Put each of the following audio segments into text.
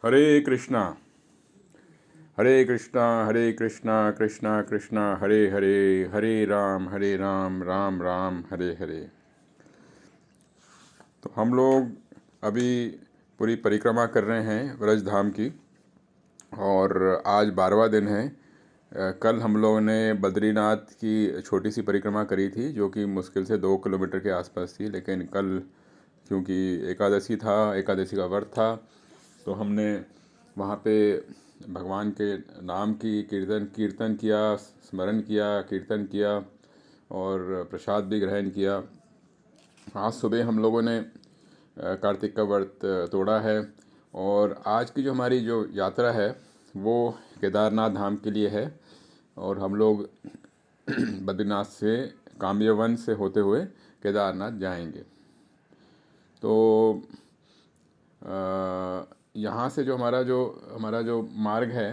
हरे कृष्णा हरे कृष्णा हरे कृष्णा कृष्णा कृष्णा हरे हरे, हरे राम राम राम हरे हरे। तो हम लोग अभी पूरी परिक्रमा कर रहे हैं व्रज धाम की, और आज 12वां दिन है। कल हम लोगों ने बद्रीनाथ की छोटी सी परिक्रमा करी थी, जो कि मुश्किल से 2 किलोमीटर के आसपास थी। लेकिन कल क्योंकि एकादशी था, एकादशी का व्रत था, तो हमने वहाँ पे भगवान के नाम की कीर्तन कीर्तन किया, स्मरण किया, कीर्तन किया और प्रसाद भी ग्रहण किया। आज सुबह हम लोगों ने कार्तिक का व्रत तोड़ा है, और आज की जो हमारी जो यात्रा है वो केदारनाथ धाम के लिए है। और हम लोग बद्रीनाथ से काम्यवन से होते हुए केदारनाथ जाएंगे। तो यहाँ से जो हमारा जो मार्ग है,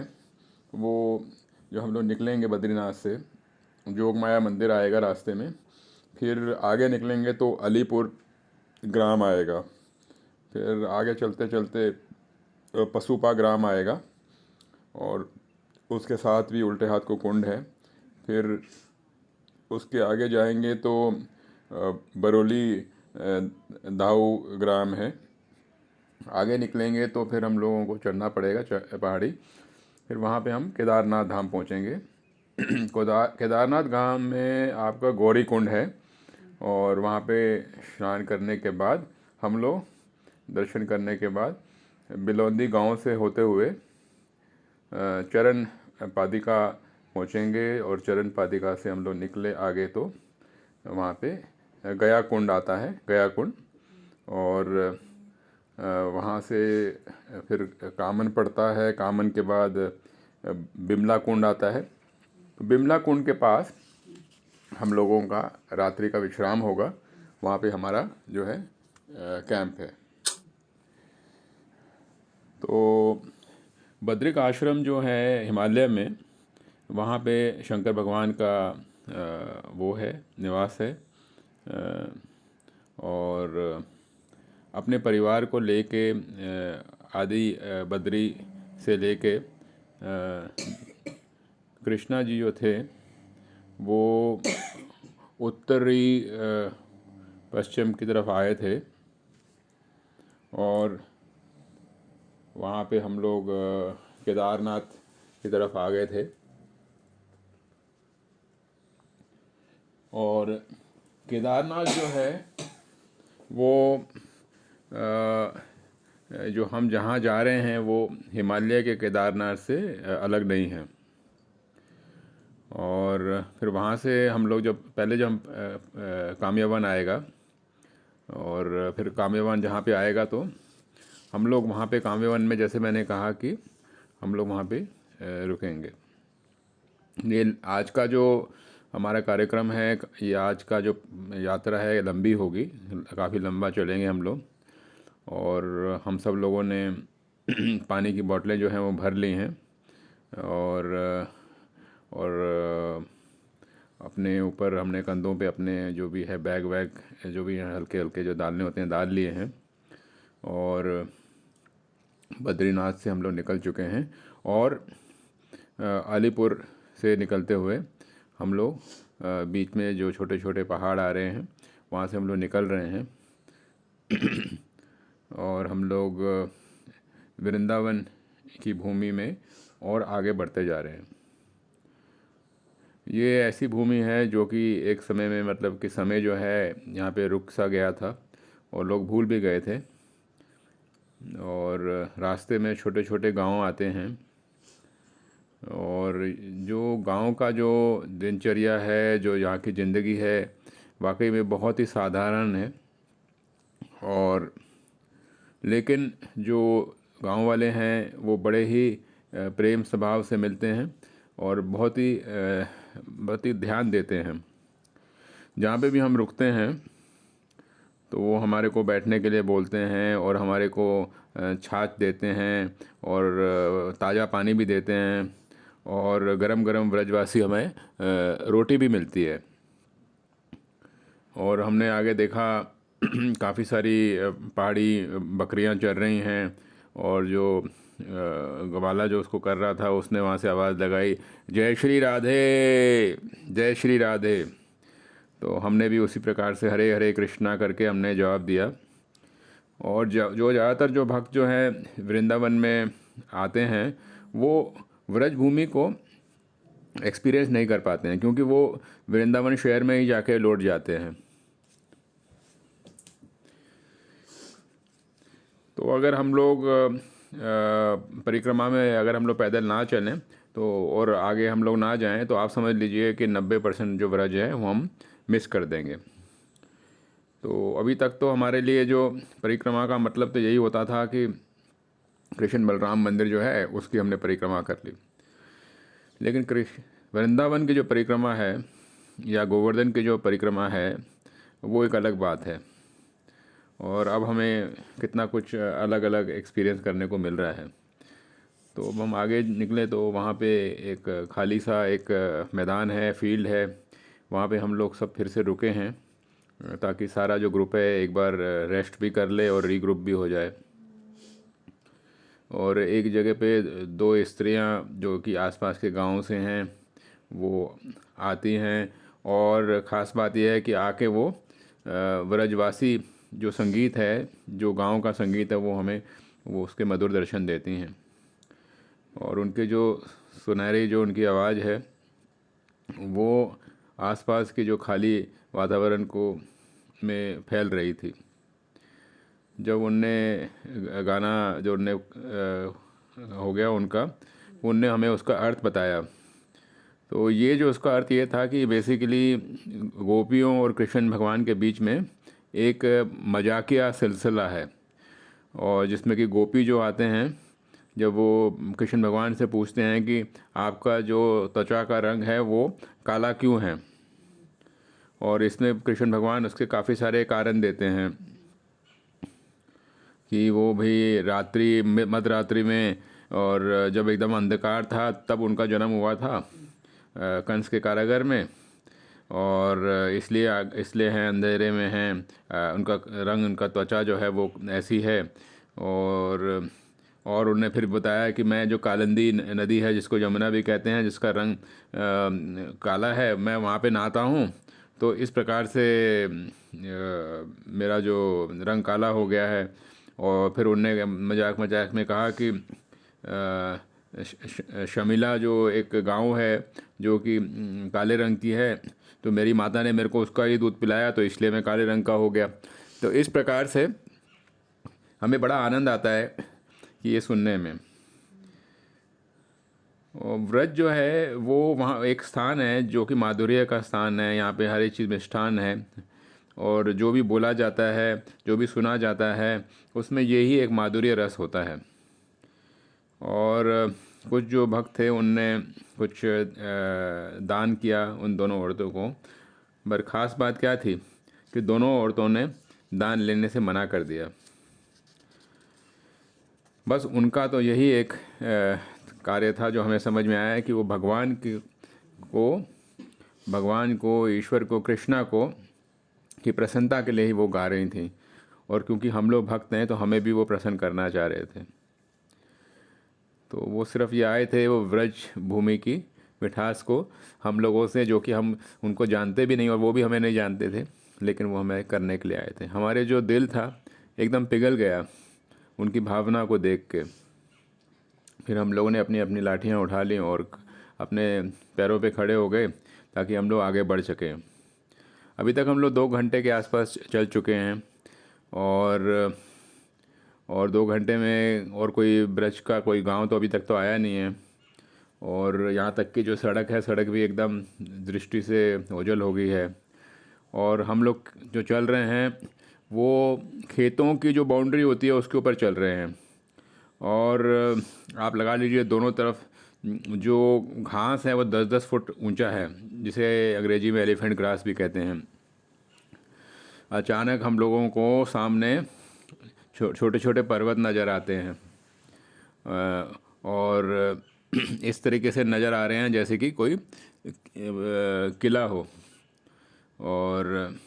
वो जो हम लोग निकलेंगे बद्रीनाथ से, जोगमाया मंदिर आएगा रास्ते में। फिर आगे निकलेंगे तो अलीपुर ग्राम आएगा। फिर आगे चलते चलते पसुपा ग्राम आएगा, और उसके साथ भी उल्टे हाथ को कुंड है। फिर उसके आगे जाएंगे तो बरौली दाऊ ग्राम है। आगे निकलेंगे तो फिर हम लोगों को चढ़ना पड़ेगा पहाड़ी। फिर वहाँ पे हम केदारनाथ धाम पहुँचेंगे। केदारनाथ धाम में आपका गौरी कुंड है, और वहाँ पे स्नान करने के बाद हम लोग दर्शन करने के बाद बिलौंदी गांव से होते हुए चरण पादिका पहुँचेंगे। और चरण पादिका से हम लोग निकले आगे तो वहाँ पे गया कुंड आता है, गया कुंड। और वहाँ से फिर कामन पड़ता है। कामन के बाद बिमला कुंड आता है। तो बिमला कुंड के पास हम लोगों का रात्रि का विश्राम होगा। वहाँ पे हमारा जो है कैंप है। तो बद्रिक आश्रम जो है हिमालय में, वहाँ पे शंकर भगवान का वो है, निवास है। और अपने परिवार को लेके आदि बद्री से लेके कृष्णा जी जो थे वो उत्तरी पश्चिम की तरफ आए थे, और वहाँ पे हम लोग केदारनाथ की तरफ आ गए थे। और केदारनाथ जो है वो जो हम जहाँ जा रहे हैं वो हिमालय के केदारनाथ से अलग नहीं है। और फिर वहाँ से हम लोग जब हम कामयावन आएगा, और फिर कामयावन जहाँ पे आएगा तो हम लोग वहाँ पे कामयावन में, जैसे मैंने कहा कि हम लोग वहाँ पे रुकेंगे। ये आज का जो हमारा कार्यक्रम है, ये आज का जो यात्रा है लंबी होगी, काफ़ी लंबा चलेंगे हम लोग। और हम सब लोगों ने पानी की बोतलें जो हैं वो भर ली हैं, और अपने ऊपर हमने कंधों पे अपने जो भी है बैग वैग जो भी हैं हल्के हल्के जो डालने होते हैं डाल लिए हैं। और बद्रीनाथ से हम लोग निकल चुके हैं, और अलीपुर से निकलते हुए हम लोग बीच में जो छोटे छोटे पहाड़ आ रहे हैं वहाँ से हम लोग निकल रहे हैं। और हम लोग वृंदावन की भूमि में और आगे बढ़ते जा रहे हैं। ये ऐसी भूमि है जो कि एक समय में, मतलब कि समय जो है यहाँ पे रुक सा गया था और लोग भूल भी गए थे। और रास्ते में छोटे छोटे गांव आते हैं, और जो गांव का जो दिनचर्या है, जो यहाँ की ज़िंदगी है, वाकई में बहुत ही साधारण है। और लेकिन जो गांव वाले हैं वो बड़े ही प्रेम स्वभाव से मिलते हैं, और बहुत ही ध्यान देते हैं। जहाँ पे भी हम रुकते हैं तो वो हमारे को बैठने के लिए बोलते हैं, और हमारे को छाछ देते हैं, और ताज़ा पानी भी देते हैं, और गरम गरम ब्रजवासी हमें रोटी भी मिलती है। और हमने आगे देखा काफ़ी सारी पहाड़ी बकरियां चर रही हैं, और जो ग्वाला जो उसको कर रहा था उसने वहाँ से आवाज़ लगाई, जय श्री राधे, जय श्री राधे। तो हमने भी उसी प्रकार से हरे हरे कृष्णा करके हमने जवाब दिया। और जो ज़्यादातर जो भक्त जो हैं वृंदावन में आते हैं वो व्रज भूमि को एक्सपीरियंस नहीं कर पाते हैं, क्योंकि वो वृंदावन शहर में ही जाके लौट जाते हैं। तो अगर हम लोग परिक्रमा में अगर हम लोग पैदल ना चलें तो और आगे हम लोग ना जाएं तो आप समझ लीजिए कि 90% जो व्रज है वो हम मिस कर देंगे। तो अभी तक तो हमारे लिए जो परिक्रमा का मतलब तो यही होता था कि कृष्ण बलराम मंदिर जो है उसकी हमने परिक्रमा कर ली, लेकिन कृष्ण वृंदावन की जो परिक्रमा है या गोवर्धन की जो परिक्रमा है वो एक अलग बात है। और अब हमें कितना कुछ अलग अलग एक्सपीरियंस करने को मिल रहा है। तो अब हम आगे निकले तो वहाँ पे एक खाली सा एक मैदान है, फील्ड है, वहाँ पे हम लोग सब फिर से रुके हैं ताकि सारा जो ग्रुप है एक बार रेस्ट भी कर ले और रीग्रुप भी हो जाए। और एक जगह पे दो स्त्रियां जो कि आसपास के गांव से हैं वो आती हैं, और ख़ास बात यह है कि आके वो व्रजवासी जो संगीत है, जो गांव का संगीत है, वो उसके मधुर दर्शन देती हैं। और उनके जो सुनहरी जो उनकी आवाज़ है वो आसपास के जो खाली वातावरण को में फैल रही थी। जब उनने गाना जो उनने हो गया उनका, उनने हमें उसका अर्थ बताया। तो ये जो उसका अर्थ ये था कि बेसिकली गोपियों और कृष्ण भगवान के बीच में एक मजाकिया सिलसिला है, और जिसमें कि गोपी जो आते हैं जब वो कृष्ण भगवान से पूछते हैं कि आपका जो त्वचा का रंग है वो काला क्यों है, और इसमें कृष्ण भगवान उसके काफ़ी सारे कारण देते हैं कि वो भी रात्रि में, मध्य रात्रि में, और जब एकदम अंधकार था तब उनका जन्म हुआ था कंस के कारागार में, और इसलिए हैं अंधेरे में हैं, उनका रंग, उनका त्वचा जो है वो ऐसी है। और उन्होंने फिर बताया कि मैं जो कालिंदी नदी है जिसको यमुना भी कहते हैं, जिसका रंग काला है, मैं वहाँ पे नहाता हूँ, तो इस प्रकार से मेरा जो रंग काला हो गया है। और फिर उनने मजाक मजाक में कहा कि शमिला जो एक गांव है जो कि काले रंग की है, तो मेरी माता ने मेरे को उसका ही दूध पिलाया तो इसलिए मैं काले रंग का हो गया। तो इस प्रकार से हमें बड़ा आनंद आता है कि ये सुनने में। और व्रज जो है वो वहाँ एक स्थान है जो कि माधुर्य का स्थान है। यहाँ पे हर एक चीज़ मिष्ठान है, और जो भी बोला जाता है, जो भी सुना जाता है, उसमें यही एक माधुर्य रस होता है। और कुछ जो भक्त थे उनने कुछ दान किया उन दोनों औरतों को, पर ख़ास बात क्या थी कि दोनों औरतों ने दान लेने से मना कर दिया। बस उनका तो यही एक कार्य था जो हमें समझ में आया है कि वो भगवान को, ईश्वर को, कृष्णा को की प्रसन्नता के लिए ही वो गा रही थी, और क्योंकि हम लोग भक्त हैं तो हमें भी वो प्रसन्न करना चाह रहे थे। तो वो सिर्फ ये आए थे वो व्रज भूमि की मिठास को हम लोगों से, जो कि हम उनको जानते भी नहीं और वो भी हमें नहीं जानते थे, लेकिन वो हमें करने के लिए आए थे। हमारे जो दिल था एकदम पिघल गया उनकी भावना को देख के। फिर हम लोगों ने अपनी अपनी लाठियाँ उठा ली और अपने पैरों पे खड़े हो गए ताकि हम लोग आगे बढ़ सकें। अभी तक हम लोग 2 घंटे के आसपास चल चुके हैं, और 2 घंटे में और कोई ब्रज का कोई गांव तो अभी तक तो आया नहीं है। और यहाँ तक कि जो सड़क है, सड़क भी एकदम दृष्टि से ओझल हो गई है। और हम लोग जो चल रहे हैं वो खेतों की जो बाउंड्री होती है उसके ऊपर चल रहे हैं, और आप लगा लीजिए दोनों तरफ जो घास है वो 10-10 फुट ऊंचा है, जिसे अंग्रेजी में एलिफेंट ग्रास भी कहते हैं। अचानक हम लोगों को सामने छोटे छोटे पर्वत नज़र आते हैं, और इस तरीके से नज़र आ रहे हैं जैसे कि कोई किला हो। और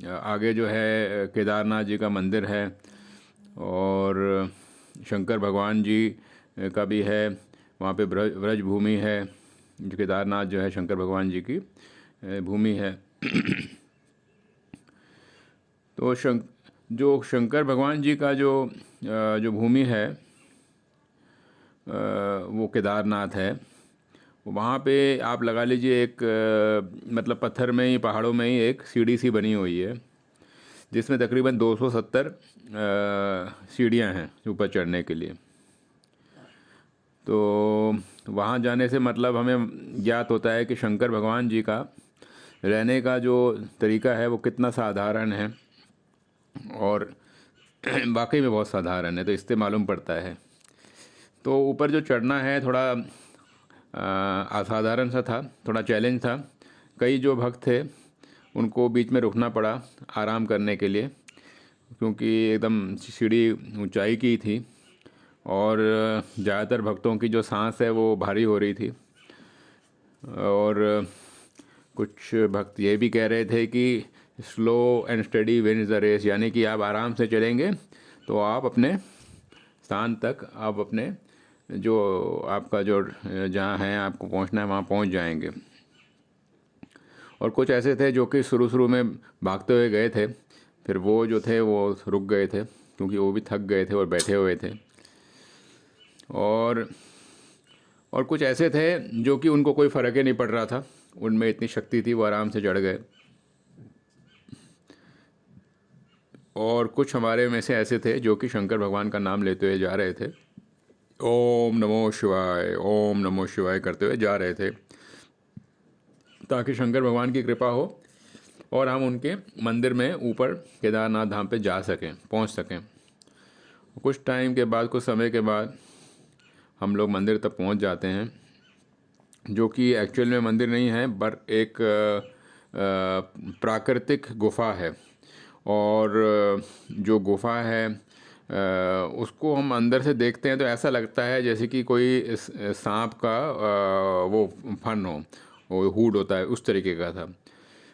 आगे जो है केदारनाथ जी का मंदिर है, और शंकर भगवान जी का भी है। वहाँ पे ब्रज भूमि है, जो केदारनाथ जो है शंकर भगवान जी की भूमि है। तो जो शंकर भगवान जी का जो भूमि है वो केदारनाथ है। वहाँ पे आप लगा लीजिए एक मतलब पत्थर में ही, पहाड़ों में ही एक सीढ़ी सी बनी हुई है, जिसमें तकरीबन 270 सीढ़ियाँ हैं ऊपर चढ़ने के लिए। तो वहाँ जाने से मतलब हमें ज्ञात होता है कि शंकर भगवान जी का रहने का जो तरीका है वो कितना साधारण है, और वाकई में बहुत साधारण है। तो इससे मालूम पड़ता है। तो ऊपर जो चढ़ना है थोड़ा असाधारण सा था, थोड़ा चैलेंज था। कई जो भक्त थे उनको बीच में रुकना पड़ा आराम करने के लिए, क्योंकि एकदम सीढ़ी ऊंचाई की थी और ज़्यादातर भक्तों की जो सांस है वो भारी हो रही थी। और कुछ भक्त ये भी कह रहे थे कि slow and steady wins the race, यानी कि आप आराम से चलेंगे तो आप अपने स्थान तक, आप अपने जो आपका जो जहाँ है आपको पहुँचना है वहाँ पहुँच जाएंगे। और कुछ ऐसे थे जो कि शुरू शुरू में भागते हुए गए थे, फिर वो जो थे वो रुक गए थे क्योंकि वो भी थक गए थे और बैठे हुए थे। और कुछ ऐसे थे जो कि उनको कोई फ़र्क ही नहीं पड़ रहा था, उनमें इतनी शक्ति थी, वो आराम से चढ़ गए। और कुछ हमारे में से ऐसे थे जो कि शंकर भगवान का नाम लेते हुए जा रहे थे, ओम नमो शिवाय, ओम नमो शिवाय करते हुए जा रहे थे, ताकि शंकर भगवान की कृपा हो और हम उनके मंदिर में ऊपर केदारनाथ धाम पे जा सकें, पहुंच सकें। कुछ टाइम के बाद, कुछ समय के बाद हम लोग मंदिर तक पहुंच जाते हैं, जो कि एक्चुअल में मंदिर नहीं है पर एक प्राकृतिक गुफा है। और जो गुफा है उसको हम अंदर से देखते हैं तो ऐसा लगता है जैसे कि कोई सांप का वो फन हो, वो हुड होता है, उस तरीके का था।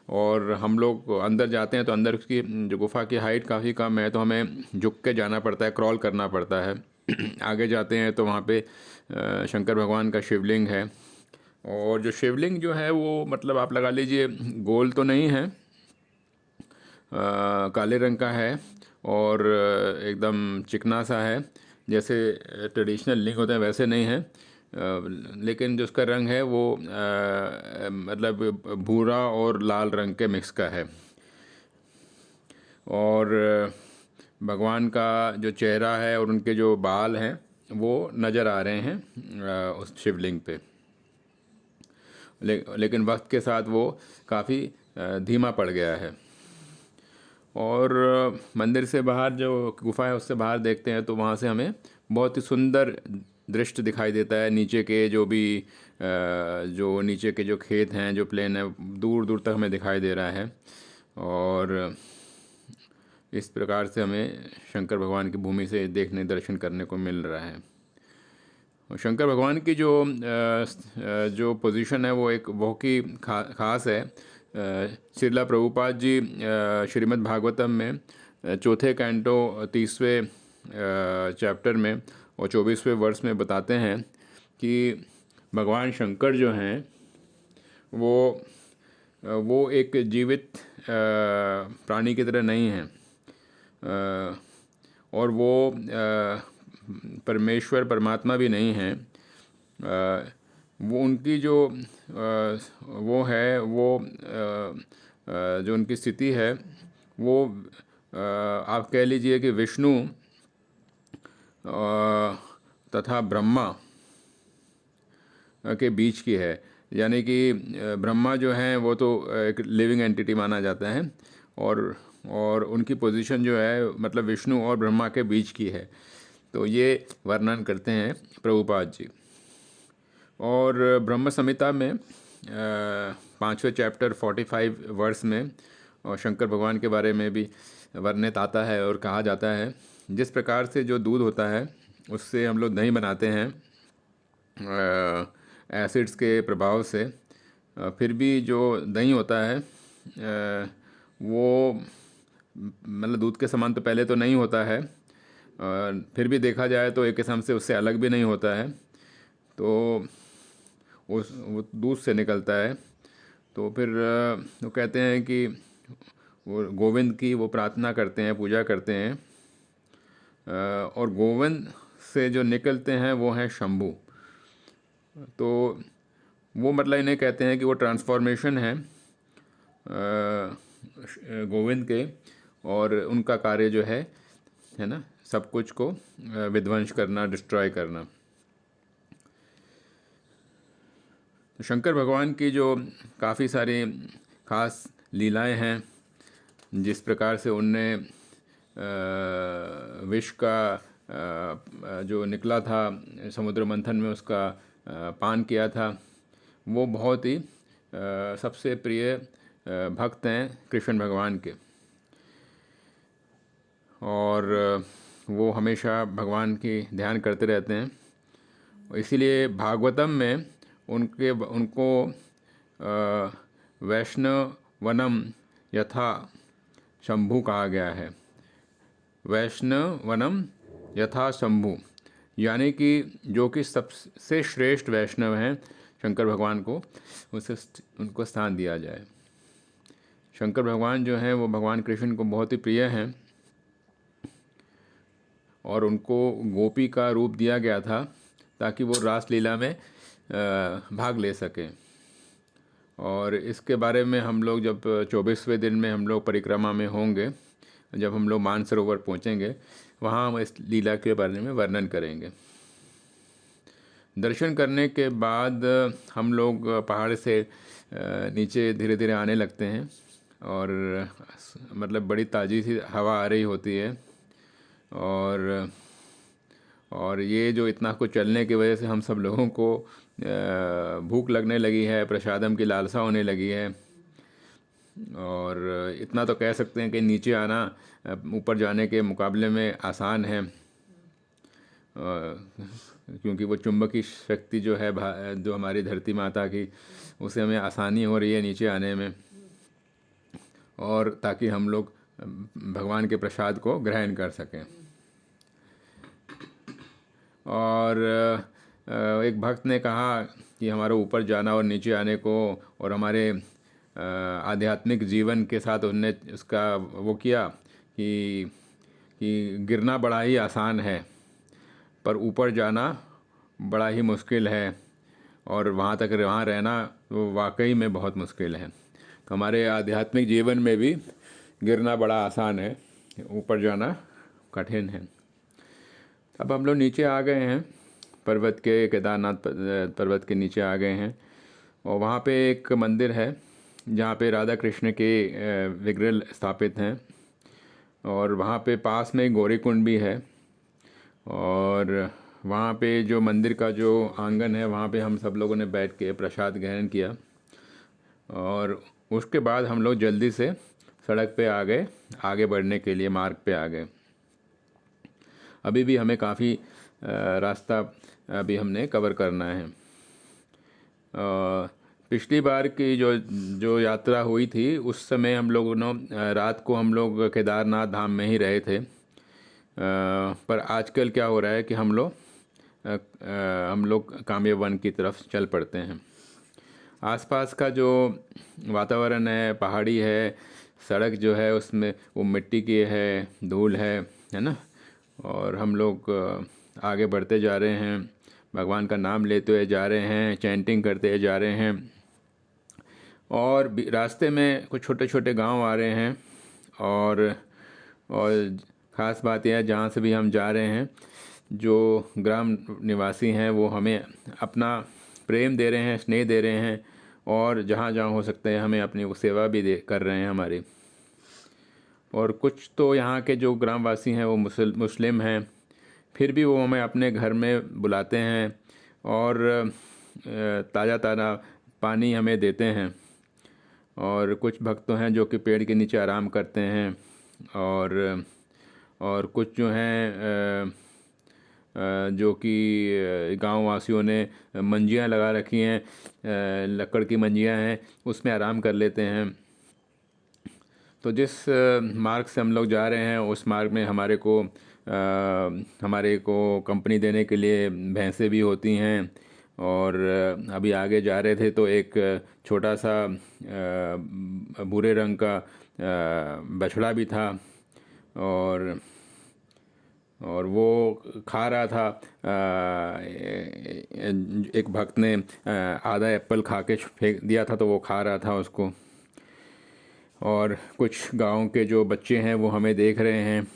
और हम लोग अंदर जाते हैं तो अंदर की जो गुफा की हाइट काफ़ी कम है, तो हमें झुक के जाना पड़ता है, क्रॉल करना पड़ता है। आगे जाते हैं तो वहाँ पे शंकर भगवान का शिवलिंग है। और जो शिवलिंग जो है वो मतलब आप लगा लीजिए गोल तो नहीं है, काले रंग का है और एकदम चिकना सा है, जैसे ट्रेडिशनल लिंग होते हैं वैसे नहीं है। लेकिन जो उसका रंग है वो मतलब भूरा और लाल रंग के मिक्स का है। और भगवान का जो चेहरा है और उनके जो बाल हैं वो नज़र आ रहे हैं उस शिवलिंग पे। लेकिन वक्त के साथ वो काफ़ी धीमा पड़ गया है। और मंदिर से बाहर जो गुफा है उससे बाहर देखते हैं तो वहाँ से हमें बहुत ही सुंदर दृश्य दिखाई देता है। नीचे के जो भी जो नीचे के जो खेत हैं, जो प्लेन है, दूर दूर तक हमें दिखाई दे रहा है। और इस प्रकार से हमें शंकर भगवान की भूमि से देखने, दर्शन करने को मिल रहा है। और शंकर भगवान की जो पोजीशन है वो एक बहुत ही खास है। श्रीला प्रभुपाद जी श्रीमद् भागवतम में चौथे कैंटो 30वें चैप्टर में और 24वें वर्ष में बताते हैं कि भगवान शंकर जो हैं वो एक जीवित प्राणी की तरह नहीं हैं, और वो परमेश्वर परमात्मा भी नहीं हैं। वो उनकी जो वो है वो जो उनकी स्थिति है वो आप कह लीजिए कि विष्णु तथा ब्रह्मा के बीच की है। यानी कि ब्रह्मा जो हैं वो तो एक लिविंग एंटिटी माना जाता है, और उनकी पोजीशन जो है मतलब विष्णु और ब्रह्मा के बीच की है। तो ये वर्णन करते हैं प्रभुपाद जी। और ब्रह्म संहिता में 5वें चैप्टर 45 वर्ष में और शंकर भगवान के बारे में भी वर्णित आता है और कहा जाता है, जिस प्रकार से जो दूध होता है उससे हम लोग दही बनाते हैं एसिड्स के प्रभाव से, फिर भी जो दही होता है वो मतलब दूध के समान तो पहले तो नहीं होता है, फिर भी देखा जाए तो एक किस्म से उससे अलग भी नहीं होता है। तो वो दूध से निकलता है। तो फिर वो कहते हैं कि वो गोविंद की वो प्रार्थना करते हैं, पूजा करते हैं। और गोविंद से जो निकलते हैं वो हैं शंभू। तो वो मतलब इन्हें कहते हैं कि वो ट्रांसफॉर्मेशन है गोविंद के, और उनका कार्य जो है ना, सब कुछ को विध्वंस करना, डिस्ट्रॉय करना। तो शंकर भगवान की जो काफ़ी सारी खास लीलाएं हैं, जिस प्रकार से उनने विष का जो निकला था समुद्र मंथन में उसका पान किया था, वो बहुत ही सबसे प्रिय भक्त हैं कृष्ण भगवान के। और वो हमेशा भगवान की ध्यान करते रहते हैं। इसीलिए भागवतम में उनको वैष्णवनम यथा शंभु कहा गया है। वैष्णवनम यथा शंभु, यानी कि जो कि सबसे श्रेष्ठ वैष्णव हैं शंकर भगवान को, उसे उनको स्थान दिया जाए। शंकर भगवान जो हैं वो भगवान कृष्ण को बहुत ही प्रिय हैं, और उनको गोपी का रूप दिया गया था ताकि वो रासलीला में भाग ले सकें। और इसके बारे में हम लोग जब 24वें दिन में हम लोग परिक्रमा में होंगे, जब हम लोग मानसरोवर पहुंचेंगे, वहाँ हम इस लीला के बारे में वर्णन करेंगे। दर्शन करने के बाद हम लोग पहाड़ से नीचे धीरे धीरे आने लगते हैं, और मतलब बड़ी ताज़ी सी हवा आ रही होती है। और ये जो इतना कुछ चलने की वजह से हम सब लोगों को भूख लगने लगी है, प्रसादम की लालसा होने लगी है। और इतना तो कह सकते हैं कि नीचे आना ऊपर जाने के मुकाबले में आसान है, क्योंकि वो चुंबकीय शक्ति जो है जो हमारी धरती माता की, उसे हमें आसानी हो रही है नीचे आने में, और ताकि हम लोग भगवान के प्रसाद को ग्रहण कर सकें। और एक भक्त ने कहा कि हमारे ऊपर जाना और नीचे आने को, और हमारे आध्यात्मिक जीवन के साथ उनने उसका वो किया कि गिरना बड़ा ही आसान है, पर ऊपर जाना बड़ा ही मुश्किल है, और वहाँ तक वहाँ रहना वो वाकई में बहुत मुश्किल है। तो हमारे आध्यात्मिक जीवन में भी गिरना बड़ा आसान है, ऊपर जाना कठिन है। अब हम लोग नीचे आ गए हैं, पर्वत के, केदारनाथ पर्वत के नीचे आ गए हैं, और वहाँ पे एक मंदिर है जहाँ पे राधा कृष्ण के विग्रह स्थापित हैं, और वहाँ पे पास में गौरी कुंड भी है। और वहाँ पे जो मंदिर का जो आंगन है, वहाँ पे हम सब लोगों ने बैठ के प्रसाद ग्रहण किया, और उसके बाद हम लोग जल्दी से सड़क पे आ गए, आगे बढ़ने के लिए मार्ग पे आ गए। अभी भी हमें काफ़ी रास्ता अभी हमने कवर करना है। पिछली बार की जो यात्रा हुई थी, उस समय हम लोगों ने रात को हम लोग केदारनाथ धाम में ही रहे थे। पर आजकल क्या हो रहा है कि हम लोग कामया वन की तरफ चल पड़ते हैं। आसपास का जो वातावरण है, पहाड़ी है, सड़क जो है उसमें वो मिट्टी की है, धूल है ना। और हम लोग आगे बढ़ते जा रहे हैं, भगवान का नाम लेते हुए जा रहे हैं, चैंटिंग करते हुए जा रहे हैं। और रास्ते में कुछ छोटे छोटे गांव आ रहे हैं, और ख़ास बात यह है, जहाँ से भी हम जा रहे हैं, जो ग्राम निवासी हैं वो हमें अपना प्रेम दे रहे हैं, स्नेह दे रहे हैं, और जहाँ जहाँ हो सकते हैं हमें अपनी सेवा भी कर रहे हैं हमारी। और कुछ तो यहाँ के जो ग्रामवासी हैं वो मुस्लिम हैं, फिर भी वो हमें अपने घर में बुलाते हैं, और ताज़ा ताज़ा पानी हमें देते हैं। और कुछ भक्त तो हैं जो कि पेड़ के नीचे आराम करते हैं, और कुछ जो हैं जो कि गांव वासियों ने मंजियाँ लगा रखी हैं, लकड़ की मंजियाँ हैं, उसमें आराम कर लेते हैं। तो जिस मार्ग से हम लोग जा रहे हैं, उस मार्ग में हमारे को हमारे को कंपनी देने के लिए भैंसें भी होती हैं। और अभी आगे जा रहे थे तो एक छोटा सा भूरे रंग का बछड़ा भी था। और वो खा रहा था। एक भक्त ने आधा एप्पल खा के फेंक दिया था, तो वो खा रहा था उसको। और कुछ गांव के जो बच्चे हैं वो हमें देख रहे हैं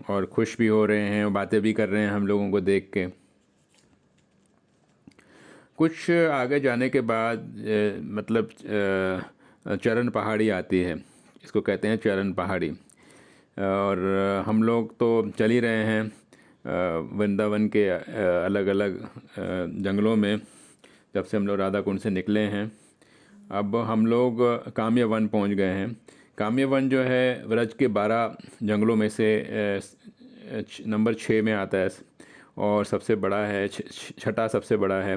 और खुश भी हो रहे हैं और बातें भी कर रहे हैं हम लोगों को देख के। कुछ आगे जाने के बाद मतलब चरण पहाड़ी आती है, इसको कहते हैं चरण पहाड़ी। और हम लोग तो चल ही रहे हैं वृंदावन के अलग अलग जंगलों में, जब से हम लोग राधा कुंड से निकले हैं। अब हम लोग काम्य वन पहुंच गए हैं। काम्य वन जो है व्रज के 12 जंगलों में से नंबर 6 में आता है और सबसे बड़ा है, छठा सबसे बड़ा है।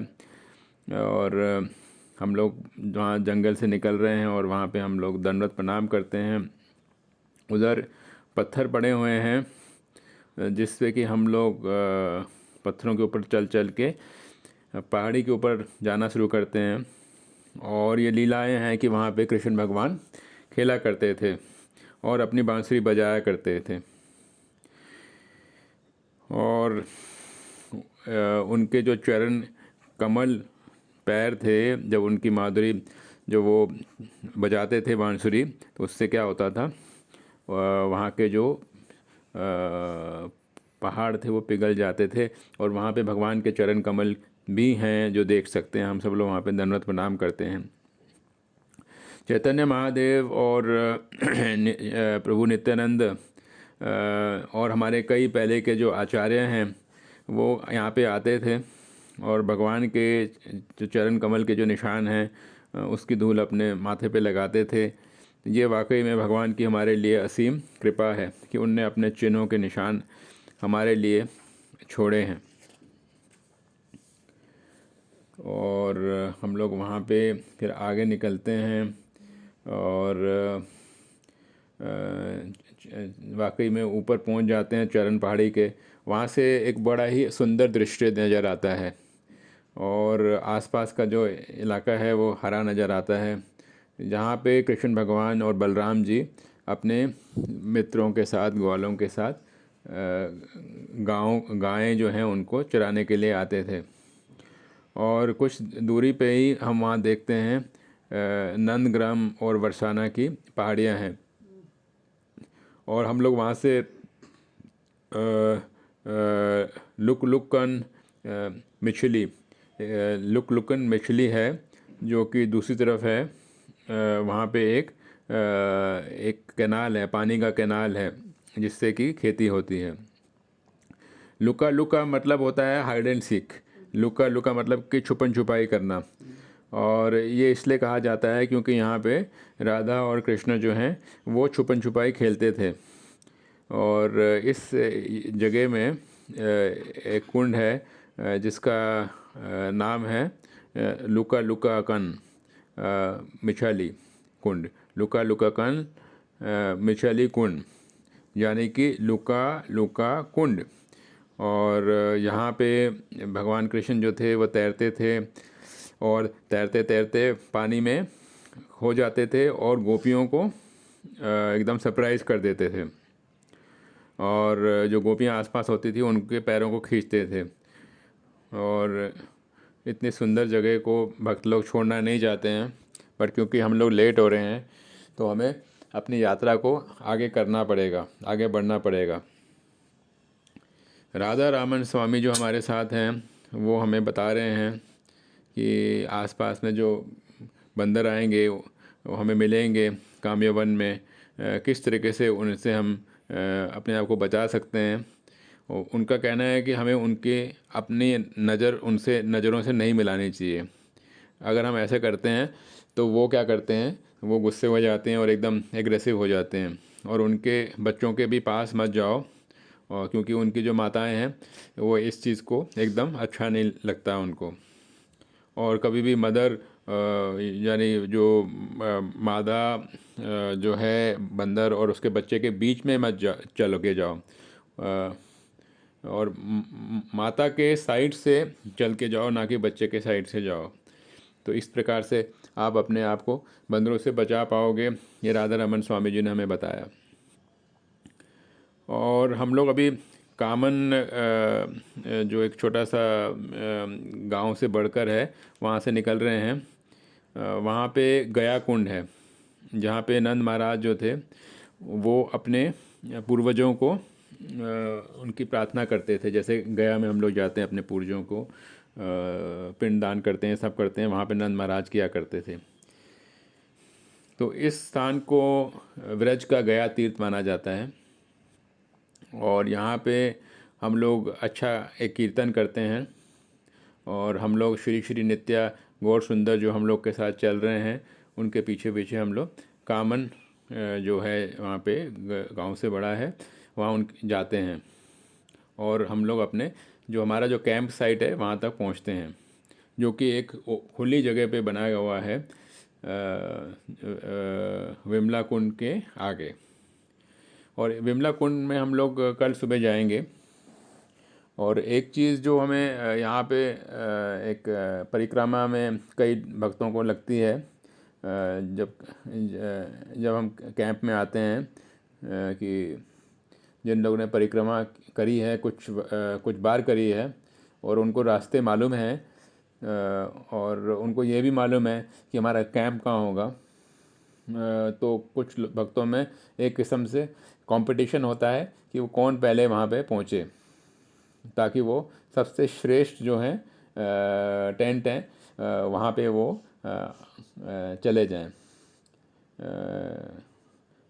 और हम लोग वहाँ जंगल से निकल रहे हैं और वहाँ पे हम लोग दंडवत प्रणाम करते हैं। उधर पत्थर पड़े हुए हैं जिससे कि हम लोग पत्थरों के ऊपर चल चल के पहाड़ी के ऊपर जाना शुरू करते हैं। और ये लीलाएं हैं कि वहाँ पे कृष्ण भगवान खेला करते थे और अपनी बांसुरी बजाया करते थे। और उनके जो चरण कमल पैर थे, जब उनकी माधुरी जो वो बजाते थे बांसुरी, तो उससे क्या होता था, वहाँ के जो पहाड़ थे वो पिघल जाते थे। और वहाँ पे भगवान के चरण कमल भी हैं जो देख सकते हैं। हम सब लोग वहाँ पे दंडवत प्रणाम करते हैं। चैतन्य महादेव और प्रभु नित्यानंद और हमारे कई पहले के जो आचार्य हैं वो यहाँ पे आते थे और भगवान के जो चरण कमल के जो निशान हैं उसकी धूल अपने माथे पे लगाते थे। ये वाकई में भगवान की हमारे लिए असीम कृपा है कि उनने अपने चिन्हों के निशान हमारे लिए छोड़े हैं। और हम लोग वहाँ पे फिर आगे निकलते हैं और वाकई में ऊपर पहुँच जाते हैं चरण पहाड़ी के। वहाँ से एक बड़ा ही सुंदर दृश्य नज़र आता है और आसपास का जो इलाका है वो हरा नज़र आता है, जहाँ पे कृष्ण भगवान और बलराम जी अपने मित्रों के साथ, ग्वालों के साथ गायें जो हैं उनको चराने के लिए आते थे। और कुछ दूरी पे ही हम वहाँ देखते हैं नंदग्राम और बरसाना की पहाड़ियाँ हैं। और हम लोग वहाँ से लुकलुकन मिछली है जो कि दूसरी तरफ है। वहाँ पे एक कैनाल है, पानी का कैनाल है जिससे कि खेती होती है। लुका लुका मतलब होता है हाइड एंड सीक। लुका लुका मतलब कि छुपन छुपाई करना। और ये इसलिए कहा जाता है क्योंकि यहाँ पे राधा और कृष्ण जो हैं वो छुपन छुपाई खेलते थे। और इस जगह में एक कुंड है जिसका नाम है लुका लुका कन मिछाली कुंड। लुका लुका कन मिछाली कुंड, यानी कि लुका लुका कुंड। और यहाँ पे भगवान कृष्ण जो थे वो तैरते थे और तैरते तैरते पानी में खो जाते थे और गोपियों को एकदम सरप्राइज़ कर देते थे। और जो गोपियाँ आसपास होती थी उनके पैरों को खींचते थे। और इतनी सुंदर जगह को भक्त लोग छोड़ना नहीं चाहते हैं, पर क्योंकि हम लोग लेट हो रहे हैं तो हमें अपनी यात्रा को आगे करना पड़ेगा, आगे बढ़ना पड़ेगा। राधा रामन स्वामी जो हमारे साथ हैं वो हमें बता रहे हैं कि आसपास में जो बंदर आएंगे वो हमें मिलेंगे काम्य वन में, किस तरीके से उनसे हम अपने आप को बचा सकते हैं। उनका कहना है कि हमें उनके अपनी उनसे नज़रों से नहीं मिलानी चाहिए। अगर हम ऐसे करते हैं तो वो क्या करते हैं, वो गुस्से हो जाते हैं और एकदम एग्रेसिव हो जाते हैं। और उनके बच्चों के भी पास मत जाओ, और क्योंकि उनकी जो माताएं हैं वो इस चीज़ को एकदम अच्छा नहीं लगता उनको। और कभी भी मदर यानी जो मादा जो है बंदर और उसके बच्चे के बीच में मत चलो के जाओ। और माता के साइड से चल के जाओ, ना कि बच्चे के साइड से जाओ। तो इस प्रकार से आप अपने आप को बंदरों से बचा पाओगे, ये राधा रमन स्वामी जी ने हमें बताया। और हम लोग अभी कामन जो एक छोटा सा गांव से बढ़कर है, वहाँ से निकल रहे हैं। वहाँ पे गया कुंड है, जहाँ पे नंद महाराज जो थे वो अपने पूर्वजों को उनकी प्रार्थना करते थे। जैसे गया में हम लोग जाते हैं, अपने पूर्वजों को पिंडदान करते हैं, सब करते हैं, वहाँ पे नंद महाराज किया करते थे। तो इस स्थान को व्रज का गया तीर्थ माना जाता है। और यहाँ पे हम लोग अच्छा एक कीर्तन करते हैं, और हम लोग श्री श्री नित्या गौर सुंदर जो हम लोग के साथ चल रहे हैं, उनके पीछे पीछे हम लोग कामन जो है वहाँ पे गांव से बड़ा है, वहाँ उन जाते हैं। और हम लोग अपने जो हमारा जो कैंप साइट है वहाँ तक पहुँचते हैं, जो कि एक खुली जगह पे बनाया हुआ है विमला कुंड के आगे। और विमला कुंड में हम लोग कल सुबह जाएंगे। और एक चीज़ जो हमें यहाँ पे एक परिक्रमा में कई भक्तों को लगती है, जब हम कैंप में आते हैं, कि जिन लोगों ने परिक्रमा करी है, कुछ बार करी है और उनको रास्ते मालूम है, और उनको ये भी मालूम है कि हमारा कैंप कहाँ होगा, तो कुछ भक्तों में एक किस्म से कंपटीशन होता है कि वो कौन पहले वहाँ पे पहुँचे, ताकि वो सबसे श्रेष्ठ जो हैं टेंट हैं वहाँ पे वो चले जाएं।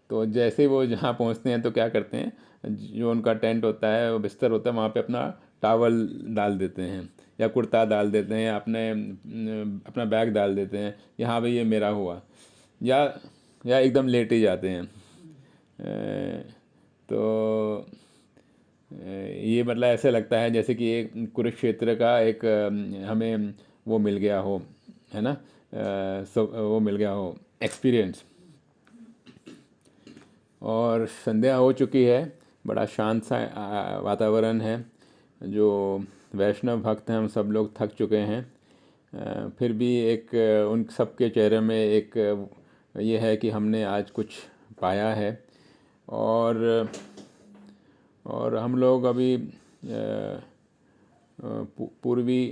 तो जैसे ही वो जहाँ पहुँचते हैं तो क्या करते हैं, जो उनका टेंट होता है, वो बिस्तर होता है, वहाँ पे अपना टावल डाल देते हैं, या कुर्ता डाल देते हैं, या अपना बैग डाल देते हैं, यहाँ भाई ये मेरा हुआ, या एकदम लेट ही जाते हैं। तो ये मतलब ऐसे लगता है जैसे कि एक कुरुक्षेत्र का एक हमें वो मिल गया हो, है ना, वो मिल गया हो एक्सपीरियंस। और संध्या हो चुकी है, बड़ा शांत सा वातावरण है। जो वैष्णव भक्त हैं हम सब लोग थक चुके हैं, फिर भी एक उन सब के चेहरे में एक ये है कि हमने आज कुछ पाया है। और हम लोग अभी पूर्वी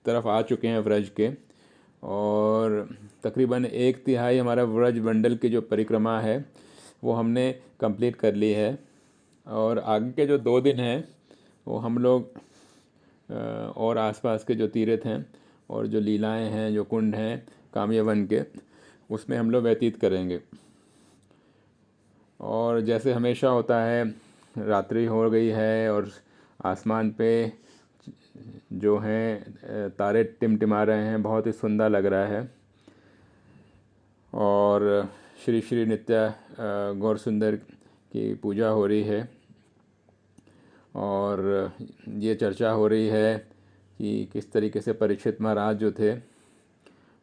तरफ आ चुके हैं व्रज के, और तकरीबन 1/3 हमारा व्रज मंडल की जो परिक्रमा है वो हमने कंप्लीट कर ली है। और आगे के जो 2 दिन हैं वो हम लोग और आसपास के जो तीर्थ हैं और जो लीलाएं हैं, जो कुंड हैं कामयवन के, उसमें हम लोग व्यतीत करेंगे। और जैसे हमेशा होता है, रात्रि हो गई है और आसमान पे जो हैं तारे टिमटिमा रहे हैं, बहुत ही सुंदर लग रहा है। और श्री श्री नित्या गौर सुंदर की पूजा हो रही है, और ये चर्चा हो रही है कि किस तरीके से परीक्षित महाराज जो थे,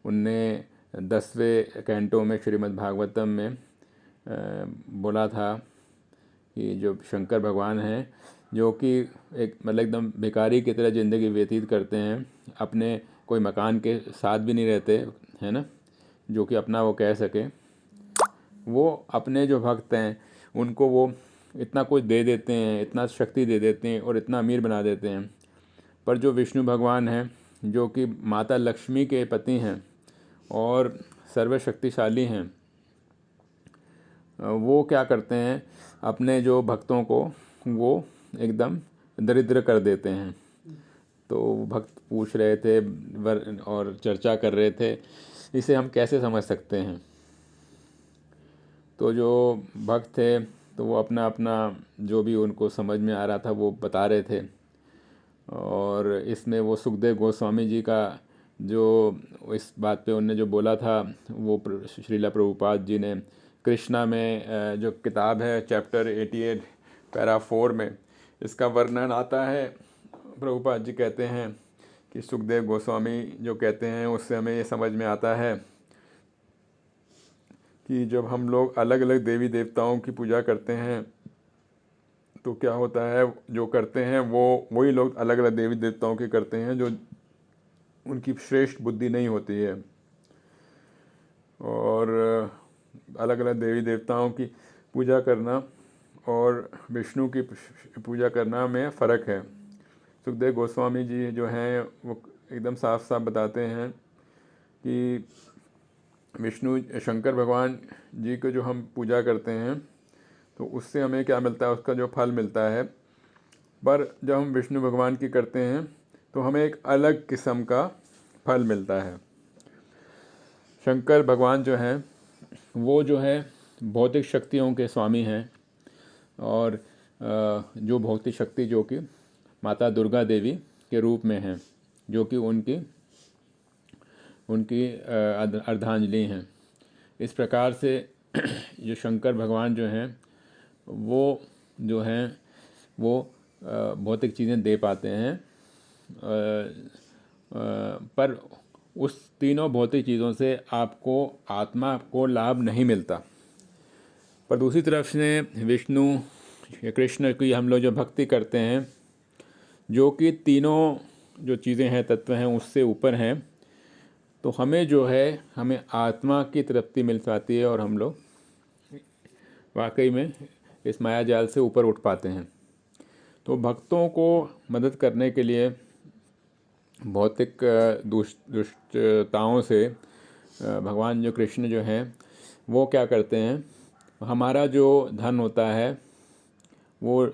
उनने 10वें कैंटो में श्रीमद् भागवतम में बोला था कि जो शंकर भगवान हैं, जो कि एक मतलब एकदम भिखारी की तरह ज़िंदगी व्यतीत करते हैं, अपने कोई मकान के साथ भी नहीं रहते, है ना, जो कि अपना वो कह सके, वो अपने जो भक्त हैं उनको वो इतना कुछ दे देते हैं, इतना शक्ति दे देते हैं और इतना अमीर बना देते हैं। पर जो विष्णु भगवान हैं, जो कि माता लक्ष्मी के पति हैं और सर्वशक्तिशाली हैं, वो क्या करते हैं, अपने जो भक्तों को वो एकदम दरिद्र कर देते हैं। तो भक्त पूछ रहे थे और चर्चा कर रहे थे, इसे हम कैसे समझ सकते हैं। तो जो भक्त थे तो वो अपना अपना जो भी उनको समझ में आ रहा था वो बता रहे थे। और इसमें वो सुखदेव गोस्वामी जी का जो इस बात पे उनने जो बोला था, वो श्रीला प्रभुपाद जी ने कृष्णा में जो किताब है चैप्टर 88 पैरा 4 में इसका वर्णन आता है। प्रभुपाद जी कहते हैं कि सुखदेव गोस्वामी जो कहते हैं उससे हमें ये समझ में आता है कि जब हम लोग अलग अलग देवी देवताओं की पूजा करते हैं तो क्या होता है, जो करते हैं वो वही लोग अलग अलग देवी देवताओं के करते हैं जो उनकी श्रेष्ठ बुद्धि नहीं होती है। और अलग अलग देवी देवताओं की पूजा करना और विष्णु की पूजा करना में फ़र्क है। सुखदेव गोस्वामी जी जो हैं वो एकदम साफ साफ बताते हैं कि विष्णु शंकर भगवान जी को जो हम पूजा करते हैं तो उससे हमें क्या मिलता है, उसका जो फल मिलता है। पर जब हम विष्णु भगवान की करते हैं तो हमें एक अलग किस्म का फल मिलता है। शंकर भगवान जो हैं वो जो है भौतिक शक्तियों के स्वामी हैं, और जो भौतिक शक्ति जो कि माता दुर्गा देवी के रूप में हैं, जो कि उनकी अर्धांजलि हैं। इस प्रकार से जो शंकर भगवान जो हैं वो जो हैं वो भौतिक चीज़ें दे पाते हैं, पर उस तीनों भौतिक चीज़ों से आपको आत्मा को लाभ नहीं मिलता। पर दूसरी तरफ से विष्णु या कृष्ण की हम लोग जो भक्ति करते हैं, जो कि तीनों जो चीज़ें हैं, तत्व हैं, उससे ऊपर हैं, तो हमें जो है हमें आत्मा की तृप्ति मिल पाती है और हम लोग वाकई में इस माया जाल से ऊपर उठ पाते हैं। तो भक्तों को मदद करने के लिए भौतिक दुष्टताओं से भगवान जो कृष्ण जो हैं वो क्या करते हैं, हमारा जो धन होता है वो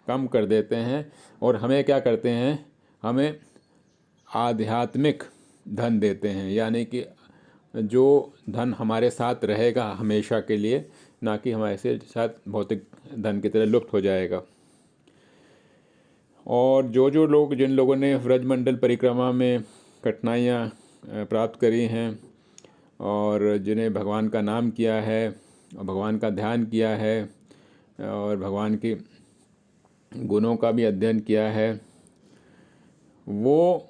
कम कर देते हैं और हमें क्या करते हैं, हमें आध्यात्मिक धन देते हैं। यानी कि जो धन हमारे साथ रहेगा हमेशा के लिए, ना कि हमारे से साथ भौतिक धन की तरह लुप्त हो जाएगा। और जो लोग जिन लोगों ने व्रजमंडल परिक्रमा में कठिनाइयाँ प्राप्त करी हैं और जिन्हें भगवान का नाम किया है और भगवान का ध्यान किया है और भगवान के गुणों का भी अध्ययन किया है, वो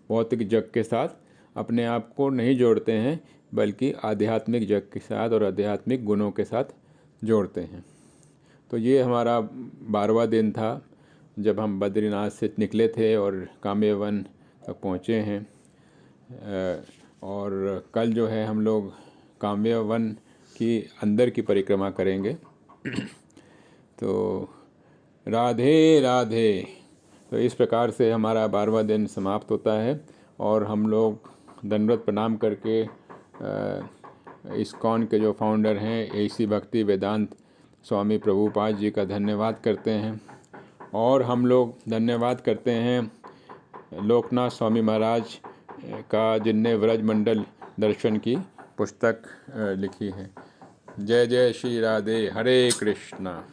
भौतिक जग के साथ अपने आप को नहीं जोड़ते हैं, बल्कि आध्यात्मिक जग के साथ और आध्यात्मिक गुणों के साथ जोड़ते हैं। तो ये हमारा 12वां दिन था जब हम बद्रीनाथ से निकले थे और काम्य वन तक पहुँचे हैं। और कल जो है हम लोग काम्य वन की अंदर की परिक्रमा करेंगे। तो राधे राधे। तो इस प्रकार से हमारा 12वां दिन समाप्त होता है और हम लोग दंडवत प्रणाम करके इस्कॉन के जो फाउंडर हैं AC भक्ति वेदांत स्वामी प्रभुपाद जी का धन्यवाद करते हैं। और हम लोग धन्यवाद करते हैं लोकनाथ स्वामी महाराज का, जिनने व्रजमंडल दर्शन की पुस्तक लिखी है। जय जय श्री राधे। हरे कृष्णा।